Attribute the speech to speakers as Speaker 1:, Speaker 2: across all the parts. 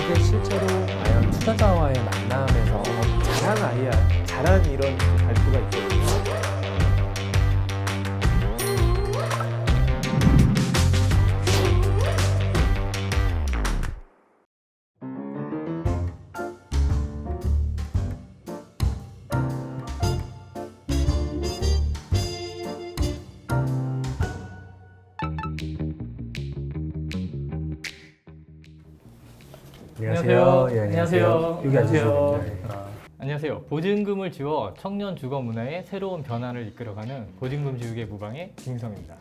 Speaker 1: 이게 실제로 과연 투자자와의 만남에서 잘한 이런 발표가 있거든요.
Speaker 2: 안녕하세요.
Speaker 1: 예,
Speaker 2: 안녕하세요.
Speaker 1: 여기 앉으시면 됩니다. 예.
Speaker 2: 안녕하세요. 보증금을 지워 청년 주거 문화의 새로운 변화를 이끌어가는 보증금 지우개 무방의 김성입니다.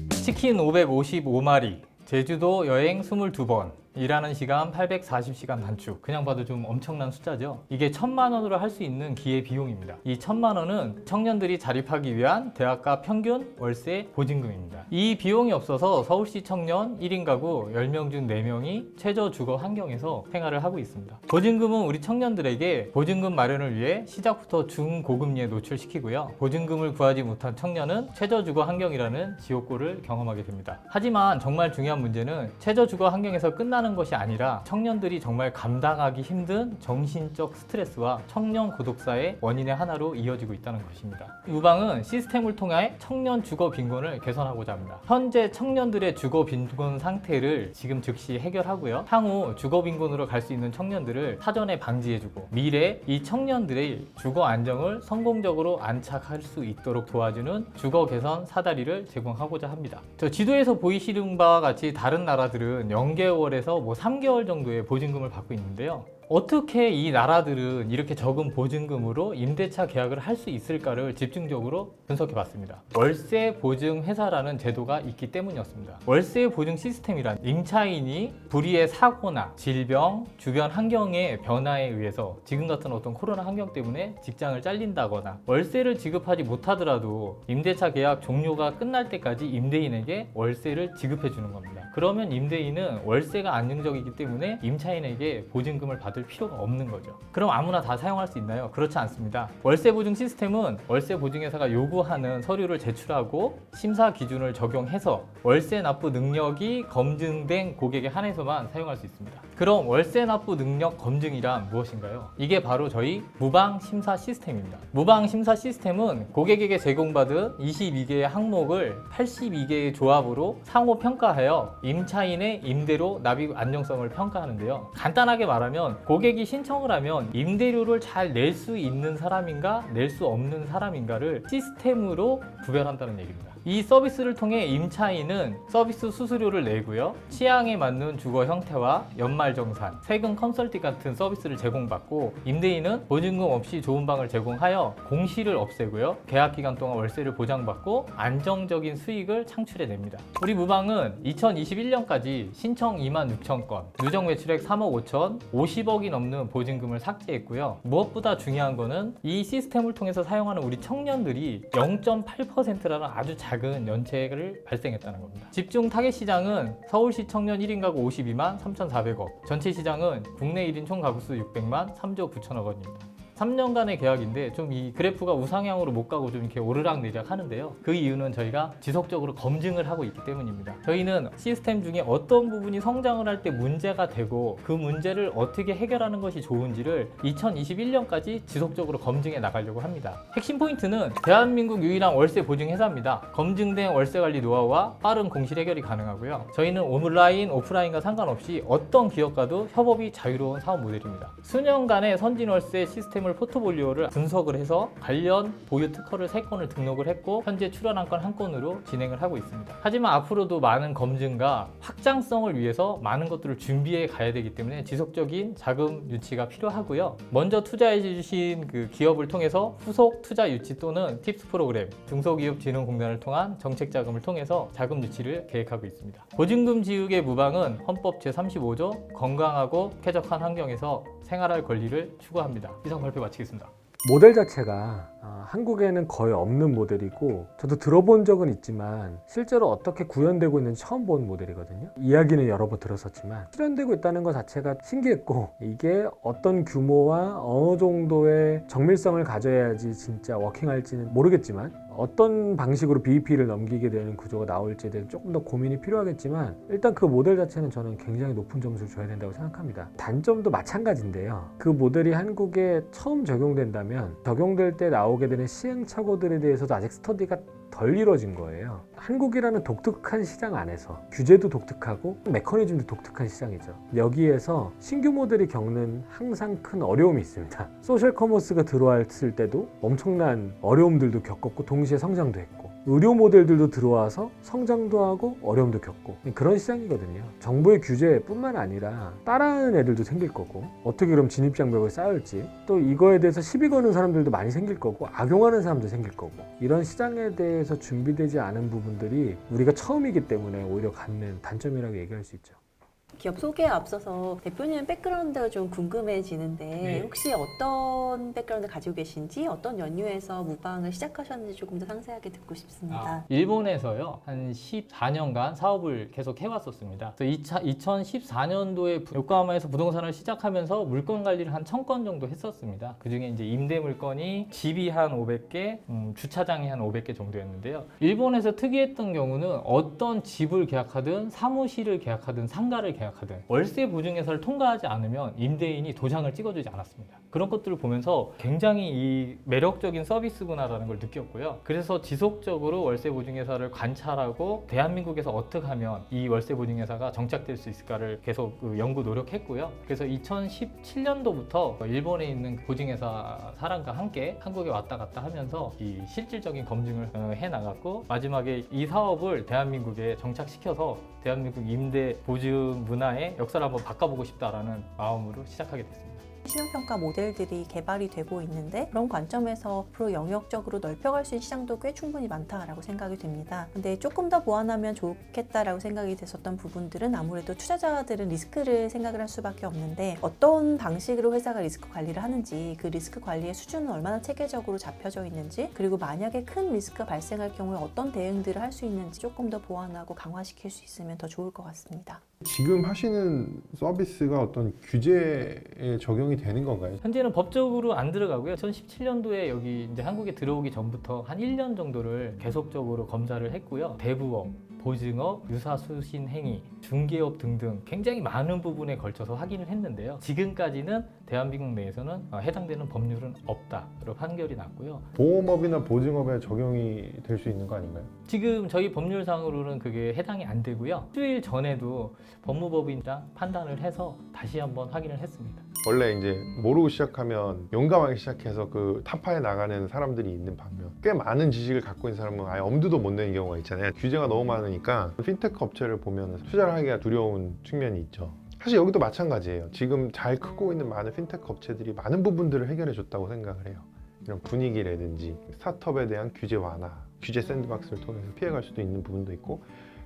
Speaker 2: 치킨 555마리, 제주도 여행 22번, 일하는 시간 840시간 단축. 그냥 봐도 좀 엄청난 숫자죠. 이게 1,000만 원으로 할 수 있는 기회 비용입니다. 이 1,000만 원은 청년들이 자립하기 위한 대학가 평균 월세 보증금입니다. 이 비용이 없어서 서울시 청년 1인 가구 10명 중 4명이 최저 주거 환경에서 생활을 하고 있습니다. 보증금은 우리 청년들에게 보증금 마련을 위해 시작부터 중고금리에 노출시키고요. 보증금을 구하지 못한 청년은 최저 주거 환경이라는 지옥고를 경험하게 됩니다. 하지만 정말 중요한 문제는 최저 주거 환경에서 끝나는 것이 아니라 청년들이 정말 감당하기 힘든 정신적 스트레스와 청년 고독사의 원인의 하나로 이어지고 있다는 것입니다. 무방은 시스템을 통해 청년 주거 빈곤을 개선하고자 합니다. 현재 청년들의 주거 빈곤 상태를 지금 즉시 해결하고요. 향후 주거 빈곤으로 갈 수 있는 청년들을 사전에 방지해주고 미래 이 청년들의 주거 안정을 성공적으로 안착할 수 있도록 도와주는 주거 개선 사다리를 제공하고자 합니다. 저 지도에서 보이시는 바와 같이 다른 나라들은 0개월에서 3개월 정도의 보증금을 받고 있는데요. 어떻게 이 나라들은 이렇게 적은 보증금으로 임대차 계약을 할 수 있을까를 집중적으로 분석해 봤습니다. 월세 보증 회사라는 제도가 있기 때문이었습니다. 월세 보증 시스템이란 임차인이 불의의 사고나 질병, 주변 환경의 변화에 의해서 지금 같은 어떤 코로나 환경 때문에 직장을 잘린다거나 월세를 지급하지 못하더라도 임대차 계약 종료가 끝날 때까지 임대인에게 월세를 지급해 주는 겁니다. 그러면 임대인은 월세가 안정적이기 때문에 임차인에게 보증금을 받을 필요가 없는 거죠. 그럼 아무나 다 사용할 수 있나요? 그렇지 않습니다. 월세 보증 시스템은 월세 보증회사가 요구하는 서류를 제출하고 심사 기준을 적용해서 월세 납부 능력이 검증된 고객에 한해서만 사용할 수 있습니다. 그럼 월세 납부 능력 검증이란 무엇인가요? 이게 바로 저희 무방 심사 시스템입니다. 무방 심사 시스템은 고객에게 제공받은 22개의 항목을 82개의 조합으로 상호 평가하여 임차인의 임대료 납입 안정성을 평가하는데요. 간단하게 말하면 고객이 신청을 하면 임대료를 잘 낼 수 있는 사람인가 낼 수 없는 사람인가를 시스템으로 구별한다는 얘기입니다. 이 서비스를 통해 임차인은 서비스 수수료를 내고요. 취향에 맞는 주거 형태와 연말정산, 세금 컨설팅 같은 서비스를 제공받고 임대인은 보증금 없이 좋은 방을 제공하여 공시를 없애고요. 계약기간 동안 월세를 보장받고 안정적인 수익을 창출해냅니다. 우리 무방은 2021년까지 신청 26,000건, 누적 매출액 3억 5천, 50억이 넘는 보증금을 삭제했고요. 무엇보다 중요한 거는 이 시스템을 통해서 사용하는 우리 청년들이 0.8%라는 아주 작은 연체를 발생했다는 겁니다. 집중 타겟 시장은 서울시 청년 1인 가구 52만 3,400억, 전체 시장은 국내 1인 총 가구수 600만 3조 9천억 원입니다. 3년간의 계약인데 좀 이 그래프가 우상향으로 못 가고 좀 이렇게 오르락내리락 하는데요. 그 이유는 저희가 지속적으로 검증을 하고 있기 때문입니다. 저희는 시스템 중에 어떤 부분이 성장을 할 때 문제가 되고 그 문제를 어떻게 해결하는 것이 좋은지를 2021년까지 지속적으로 검증해 나가려고 합니다. 핵심 포인트는 대한민국 유일한 월세 보증 회사입니다. 검증된 월세 관리 노하우와 빠른 공실 해결이 가능하고요. 저희는 온라인, 오프라인과 상관없이 어떤 기업과도 협업이 자유로운 사업 모델입니다. 수년간의 선진 월세 시스템 포트폴리오를 분석을 해서 관련 보유 특허를 3건을 등록을 했고 현재 출원 한 건 1건으로 진행을 하고 있습니다. 하지만 앞으로도 많은 검증과 확장성을 위해서 많은 것들을 준비해 가야 되기 때문에 지속적인 자금 유치가 필요하고요. 먼저 투자해 주신 그 기업을 통해서 후속 투자 유치 또는 팁스 프로그램, 중소기업진흥공단을 통한 정책 자금을 통해서 자금 유치를 계획하고 있습니다. 보증금 지우개 무방은 헌법 제35조 건강하고 쾌적한 환경에서 생활할 권리를 추구합니다. 이상 발표 마치겠습니다.
Speaker 1: 모델 자체가 한국에는 거의 없는 모델이고 저도 들어본 적은 있지만 실제로 어떻게 구현되고 있는지 처음 본 모델이거든요. 이야기는 여러 번 들었었지만 실현되고 있다는 것 자체가 신기했고 이게 어떤 규모와 어느 정도의 정밀성을 가져야지 진짜 워킹할지는 모르겠지만 어떤 방식으로 BEP를 넘기게 되는 구조가 나올지에 대해서 조금 더 고민이 필요하겠지만 일단 그 모델 자체는 저는 굉장히 높은 점수를 줘야 된다고 생각합니다. 단점도 마찬가지인데요. 그 모델이 한국에 처음 적용된다면 적용될 때 나오게 되는 시행착오들에 대해서도 아직 스터디가 덜 이루어진 거예요. 한국이라는 독특한 시장 안에서 규제도 독특하고 메커니즘도 독특한 시장이죠. 여기에서 신규 모델이 겪는 항상 큰 어려움이 있습니다. 소셜 커머스가 들어왔을 때도 엄청난 어려움들도 겪었고 동시에 성장도 했고 의료 모델들도 들어와서 성장도 하고 어려움도 겪고 그런 시장이거든요. 정부의 규제뿐만 아니라 따라하는 애들도 생길 거고 어떻게 그럼 진입장벽을 쌓을지 또 이거에 대해서 시비 거는 사람들도 많이 생길 거고 악용하는 사람도 생길 거고 이런 시장에 대해서 준비되지 않은 부분들이 우리가 처음이기 때문에 오히려 갖는 단점이라고 얘기할 수 있죠.
Speaker 3: 기업 소개에 앞서서 대표님 백그라운드가 좀 궁금해지는데
Speaker 1: 네.
Speaker 3: 혹시 어떤 백그라운드 가지고 계신지 어떤 연유에서 무방을 시작하셨는지 조금 더 상세하게 듣고 싶습니다.
Speaker 2: 일본에서요 한 14년간 사업을 계속 해왔었습니다. 그래서 2014년도에 요코하마에서 부동산을 시작하면서 물건 관리를 한 1000건 정도 했었습니다. 그중에 이제 임대 물건이 집이 한 500개, 주차장이 한 500개 정도였는데요. 일본에서 특이했던 경우는 어떤 집을 계약하든 사무실을 계약하든 상가를 계약하든 월세 보증회사를 통과하지 않으면 임대인이 도장을 찍어주지 않았습니다. 그런 것들을 보면서 굉장히 이 매력적인 서비스구나라는 걸 느꼈고요. 그래서 지속적으로 월세 보증회사를 관찰하고 대한민국에서 어떻게 하면 이 월세 보증회사가 정착될 수 있을까를 계속 연구 노력했고요. 그래서 2017년도부터 일본에 있는 보증회사 사람과 함께 한국에 왔다 갔다 하면서 이 실질적인 검증을 해나갔고 마지막에 이 사업을 대한민국에 정착시켜서 대한민국 임대 보증 문화의 역사를 한번 바꿔보고 싶다라는 마음으로 시작하게 됐습니다.
Speaker 3: 신용평가 모델들이 개발이 되고 있는데 그런 관점에서 앞으로 영역적으로 넓혀갈 수 있는 시장도 꽤 충분히 많다라고 생각이 됩니다. 근데 조금 더 보완하면 좋겠다라고 생각이 됐었던 부분들은 아무래도 투자자들은 리스크를 생각을 할 수밖에 없는데 어떤 방식으로 회사가 리스크 관리를 하는지 그 리스크 관리의 수준은 얼마나 체계적으로 잡혀져 있는지 그리고 만약에 큰 리스크가 발생할 경우에 어떤 대응들을 할 수 있는지 조금 더 보완하고 강화시킬 수 있으면 더 좋을 것 같습니다.
Speaker 4: 지금 하시는 서비스가 어떤 규제에 적용이 되는 건가요?
Speaker 2: 현재는 법적으로 안 들어가고요. 2017년도에 여기 이제 한국에 들어오기 전부터 한 1년 정도를 계속적으로 검사를 했고요. 대부업, 보증업, 유사수신 행위, 중개업 등등 굉장히 많은 부분에 걸쳐서 확인을 했는데요. 지금까지는 대한민국 내에서는 해당되는 법률은 없다로 판결이 났고요.
Speaker 4: 보험업이나 보증업에 적용이 될 수 있는 거 아닌가요?
Speaker 2: 지금 저희 법률상으로는 그게 해당이 안 되고요. 일주일 전에도 법무법인이랑 판단을 해서 다시 한번 확인을 했습니다.
Speaker 4: 원래 이제 모르고 시작하면 용감하게 시작해서 그 타파에 나가는 사람들이 있는 반면 꽤 많은 지식을 갖고 있는 사람은 아예 엄두도 못 내는 경우가 있잖아요. 규제가 너무 많으니까 핀테크 업체를 보면 투자를 하기가 두려운 측면이 있죠. 사실 여기도 마찬가지예요. 지금 잘 크고 있는 많은 핀테크 업체들이 많은 부분들을 해결해 줬다고 생각을 해요. 이런 분위기라든지 스타트업에 대한 규제 완화, 규제 샌드박스를 통해서 피해갈 수도 있는 부분도 있고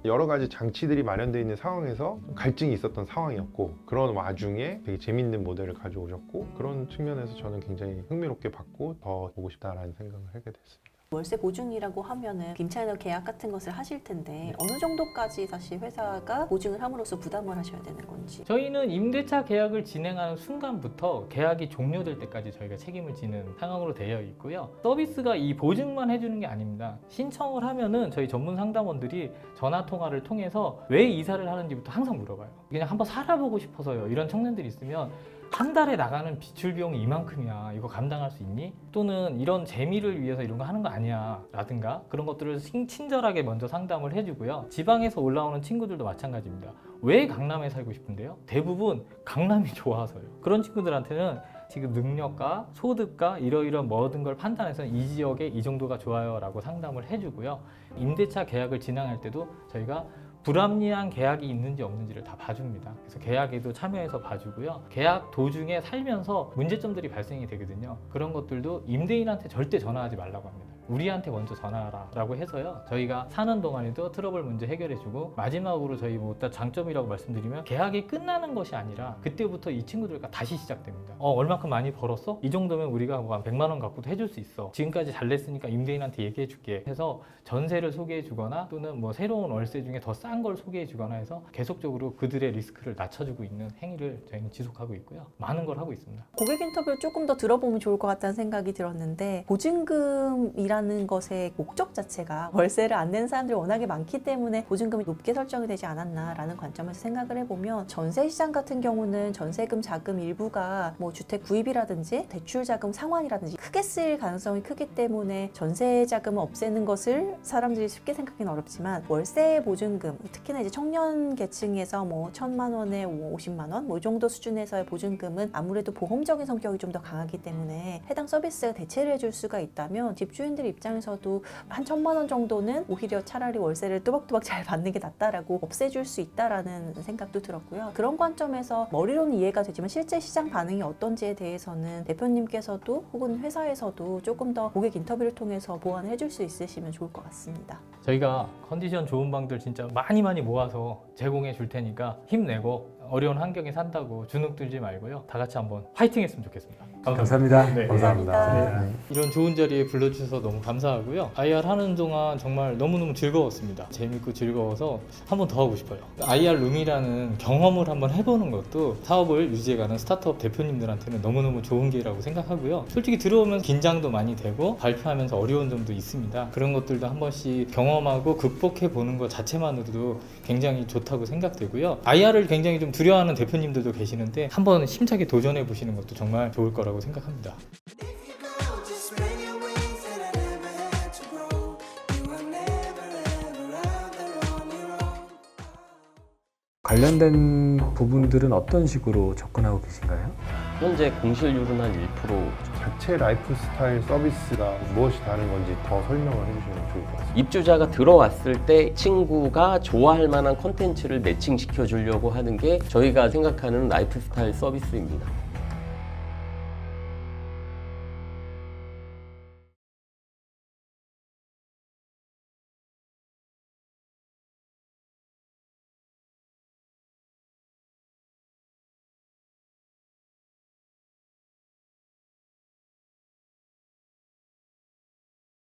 Speaker 4: 여러 가지 장치들이 마련되어 있는 상황에서 갈증이 있었던 상황이었고 그런 와중에 되게 재밌는 모델을 가져오셨고 그런 측면에서 저는 굉장히 흥미롭게 봤고 더 보고 싶다라는 생각을 하게 됐습니다.
Speaker 3: 월세 보증이라고 하면은 임차인과 계약 같은 것을 하실 텐데 어느 정도까지 사실 회사가 보증을 함으로써 부담을 하셔야 되는 건지.
Speaker 2: 저희는 임대차 계약을 진행하는 순간부터 계약이 종료될 때까지 저희가 책임을 지는 상황으로 되어 있고요. 서비스가 이 보증만 해주는 게 아닙니다. 신청을 하면은 저희 전문 상담원들이 전화 통화를 통해서 왜 이사를 하는지부터 항상 물어봐요. 그냥 한번 살아보고 싶어서요. 이런 청년들이 있으면 한 달에 나가는 비출 비용이 이만큼이야. 이거 감당할 수 있니? 또는 이런 재미를 위해서 이런 거 하는 거 아니야. 라든가 그런 것들을 친절하게 먼저 상담을 해주고요. 지방에서 올라오는 친구들도 마찬가지입니다. 왜 강남에 살고 싶은데요? 대부분 강남이 좋아서요. 그런 친구들한테는 지금 능력과 소득과 이러이러한 모든 걸 판단해서 이 지역에 이 정도가 좋아요 라고 상담을 해주고요. 임대차 계약을 진행할 때도 저희가 불합리한 계약이 있는지 없는지를 다 봐줍니다. 그래서 계약에도 참여해서 봐주고요. 계약 도중에 살면서 문제점들이 발생이 되거든요. 그런 것들도 임대인한테 절대 전화하지 말라고 합니다. 우리한테 먼저 전화하라라고 해서요. 저희가 사는 동안에도 트러블 문제 해결해주고 마지막으로 저희 뭐 딱 장점이라고 말씀드리면 계약이 끝나는 것이 아니라 그때부터 이 친구들과 다시 시작됩니다. 얼만큼 많이 벌었어? 이 정도면 우리가 뭐 한 100만 원 갖고도 해줄 수 있어. 지금까지 잘 냈으니까 임대인한테 얘기해줄게 해서 전세를 소개해주거나 또는 뭐 새로운 월세 중에 더 싼 걸 소개해주거나 해서 계속적으로 그들의 리스크를 낮춰주고 있는 행위를 저희는 지속하고 있고요. 많은 걸 하고 있습니다.
Speaker 3: 고객 인터뷰를 조금 더 들어보면 좋을 것 같다는 생각이 들었는데 보증금이라는 것의 목적 자체가 월세를 안 내는 사람들이 워낙에 많기 때문에 보증금이 높게 설정이 되지 않았나라는 관점에서 생각을 해보면 전세 시장 같은 경우는 전세금 자금 일부가 뭐 주택 구입이라든지 대출 자금 상환이라든지 크게 쓰일 가능성이 크기 때문에 전세 자금을 없애는 것을 사람들이 쉽게 생각하기는 어렵지만 월세 보증금, 특히나 이제 청년 계층에서 뭐 1,000만 원에 50만 원 뭐 이 정도 수준에서의 보증금은 아무래도 보험적인 성격이 좀 더 강하기 때문에 해당 서비스가 대체를 해줄 수가 있다면 집주인들 입장에서도 한 1,000만 원 정도는 오히려 차라리 월세를 뚜벅뚜벅 잘 받는 게 낫다라고 없애줄 수 있다라는 생각도 들었고요. 그런 관점에서 머리로는 이해가 되지만 실제 시장 반응이 어떤지에 대해서는 대표님께서도 혹은 회사에서도 조금 더 고객 인터뷰를 통해서 보완을 해줄 수 있으시면 좋을 것 같습니다.
Speaker 2: 저희가 컨디션 좋은 방들 진짜 많이 모아서 제공해 줄 테니까 힘내고 어려운 환경에 산다고 주눅 들지 말고요. 다 같이 한번 화이팅 했으면 좋겠습니다.
Speaker 1: 감사합니다.
Speaker 2: 네.
Speaker 3: 감사합니다.
Speaker 2: 이런 좋은 자리에 불러주셔서 너무 감사하고요. IR 하는 동안 정말 너무너무 즐거웠습니다. 재밌고 즐거워서 한 번 더 하고 싶어요. IR 룸이라는 경험을 한번 해보는 것도 사업을 유지해가는 스타트업 대표님들한테는 너무너무 좋은 기회라고 생각하고요. 솔직히 들어오면 긴장도 많이 되고 발표하면서 어려운 점도 있습니다. 그런 것들도 한 번씩 경험하고 극복해보는 것 자체만으로도 굉장히 좋다고 생각되고요. IR을 굉장히 좀 두려워하는 대표님들도 계시는데 한번 힘차게 도전해보시는 것도 정말 좋을 거라고 생각합니다.
Speaker 1: 관련된 부분들은 어떤 식으로 접근하고 계신가요?
Speaker 5: 현재 공실률은 한 1%.
Speaker 4: 자체 라이프 스타일 서비스가 무엇이 다른 건지 더 설명을 해주시면 좋을 것 같습니다.
Speaker 5: 입주자가 들어왔을 때 친구가 좋아할 만한 콘텐츠를 매칭시켜 주려고 하는 게 저희가 생각하는 라이프 스타일 서비스입니다.